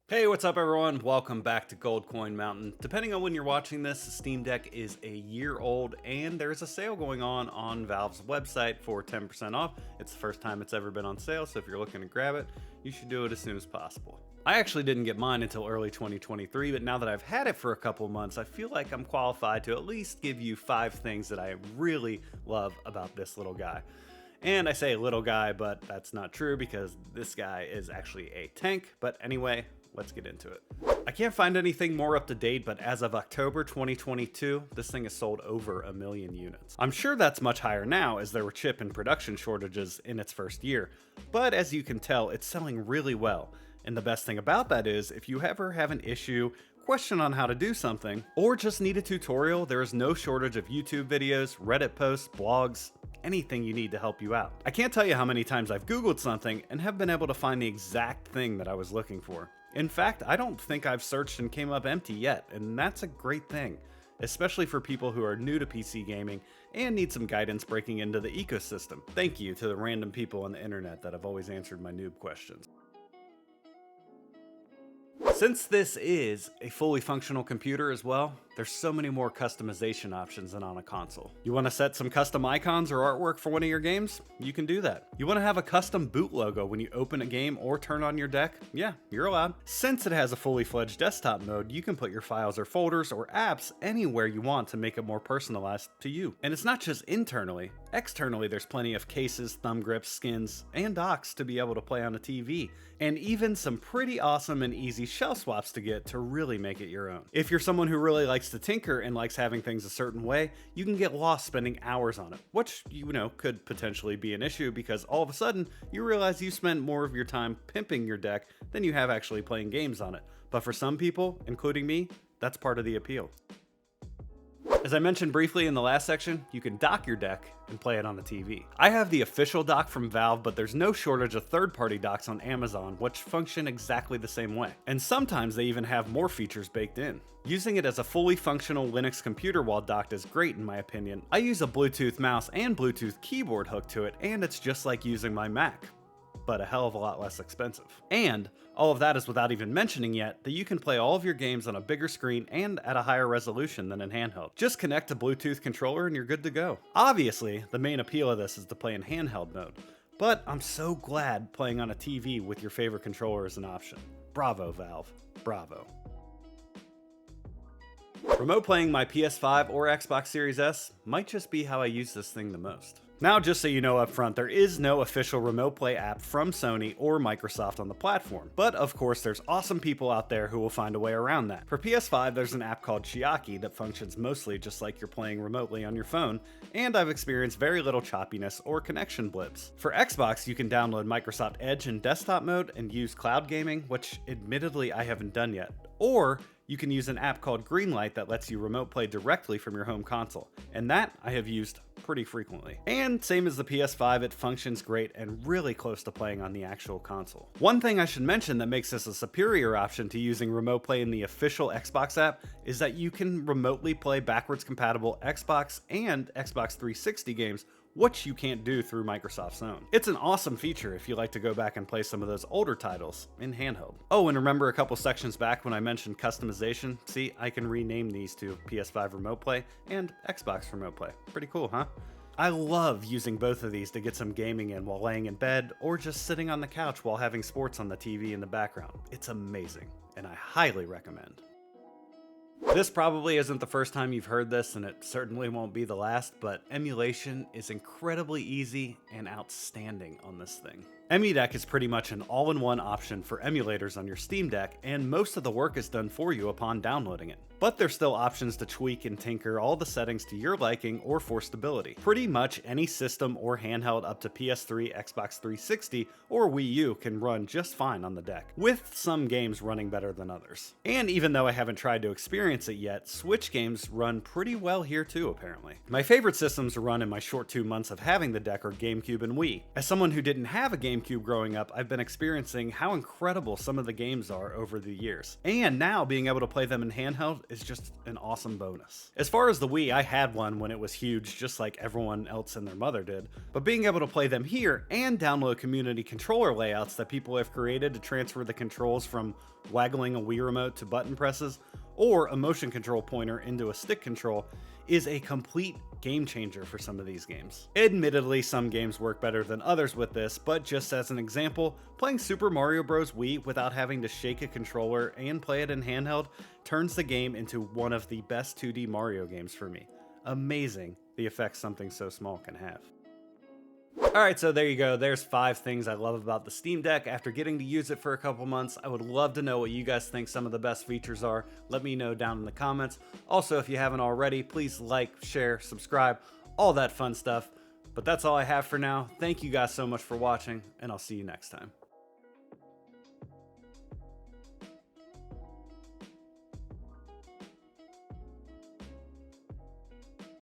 Hey, what's up everyone? Welcome back to Gold Coin Mountain. Depending on when you're watching this, the Steam Deck is a year old and there's a sale going on Valve's website for 10% off. It's the first time it's ever been on sale, so if you're looking to grab it, you should do it as soon as possible. I actually didn't get mine until early 2023, but now that I've had it for a couple months, I feel like I'm qualified to at least give you 5 things that I really love about this little guy. And I say little guy, but that's not true because this guy is actually a tank. But anyway, let's get into it. I can't find anything more up to date, but as of October 2022, this thing has sold over 1 million units. I'm sure that's much higher now as there were chip and production shortages in its first year, but as you can tell, it's selling really well. And the best thing about that is, if you ever have an issue, question on how to do something, or just need a tutorial, there is no shortage of YouTube videos, Reddit posts, blogs, anything you need to help you out. I can't tell you how many times I've Googled something and have been able to find the exact thing that I was looking for. In fact, I don't think I've searched and came up empty yet, and that's a great thing, especially for people who are new to PC gaming and need some guidance breaking into the ecosystem. Thank you to the random people on the internet that have always answered my noob questions. Since this is a fully functional computer as well, there's so many more customization options than on a console. You want to set some custom icons or artwork for one of your games? You can do that. You want to have a custom boot logo when you open a game or turn on your deck? Yeah, you're allowed. Since it has a fully fledged desktop mode, you can put your files or folders or apps anywhere you want to make it more personalized to you. And it's not just internally. Externally, there's plenty of cases, thumb grips, skins, and docks to be able to play on a TV. And even some pretty awesome and easy shelf swaps to get to really make it your own. If you're someone who really likes to tinker and likes having things a certain way, you can get lost spending hours on it, which, could potentially be an issue because all of a sudden you realize you spent more of your time pimping your deck than you have actually playing games on it. But for some people, including me, that's part of the appeal. As I mentioned briefly in the last section, you can dock your deck and play it on the TV. I have the official dock from Valve, but there's no shortage of third-party docks on Amazon, which function exactly the same way. And sometimes they even have more features baked in. Using it as a fully functional Linux computer while docked is great in my opinion. I use a Bluetooth mouse and Bluetooth keyboard hooked to it, and it's just like using my Mac, but a hell of a lot less expensive. And all of that is without even mentioning yet that you can play all of your games on a bigger screen and at a higher resolution than in handheld. Just connect a Bluetooth controller and you're good to go. Obviously, the main appeal of this is to play in handheld mode, but I'm so glad playing on a TV with your favorite controller is an option. Bravo, Valve. Bravo. Remote playing my PS5 or Xbox Series S might just be how I use this thing the most. Now, just so you know up front, there is no official remote play app from Sony or Microsoft on the platform. But of course, there's awesome people out there who will find a way around that. For PS5, there's an app called Chiaki that functions mostly just like you're playing remotely on your phone, and I've experienced very little choppiness or connection blips. For Xbox, you can download Microsoft Edge in desktop mode and use cloud gaming, which admittedly I haven't done yet. Or you can use an app called Greenlight that lets you remote play directly from your home console, and that I have used pretty frequently. And same as the PS5, it functions great and really close to playing on the actual console. One thing I should mention that makes this a superior option to using remote play in the official Xbox app is that you can remotely play backwards compatible Xbox and Xbox 360 games, which you can't do through Microsoft's own. It's an awesome feature if you like to go back and play some of those older titles in handheld. Oh, and remember a couple sections back when I mentioned customization? See, I can rename these to PS5 Remote Play and Xbox Remote Play. Pretty cool, huh? I love using both of these to get some gaming in while laying in bed or just sitting on the couch while having sports on the TV in the background. It's amazing, and I highly recommend. This probably isn't the first time you've heard this, and it certainly won't be the last, but emulation is incredibly easy and outstanding on this thing. EmuDeck is pretty much an all-in-one option for emulators on your Steam Deck, and most of the work is done for you upon downloading it. But there's still options to tweak and tinker all the settings to your liking or for stability. Pretty much any system or handheld up to PS3, Xbox 360, or Wii U can run just fine on the deck, with some games running better than others. And even though I haven't tried to experience it yet, Switch games run pretty well here too, apparently. My favorite systems to run in my short 2 months of having the deck are GameCube and Wii. As someone who didn't have a GameCube GameCube growing up, I've been experiencing how incredible some of the games are over the years. And now being able to play them in handheld is just an awesome bonus. As far as the Wii, I had one when it was huge, just like everyone else and their mother did. But being able to play them here and download community controller layouts that people have created to transfer the controls from waggling a Wii remote to button presses, or a motion control pointer into a stick control, is a complete game changer for some of these games. Admittedly, some games work better than others with this, but just as an example, playing Super Mario Bros. Wii without having to shake a controller and play it in handheld turns the game into one of the best 2D Mario games for me. Amazing the effects something so small can have. Alright, so there you go. There's 5 things I love about the Steam Deck after getting to use it for a couple months. I would love to know what you guys think some of the best features are. Let me know down in the comments. Also, if you haven't already, please like, share, subscribe, all that fun stuff. But that's all I have for now. Thank you guys so much for watching, and I'll see you next time.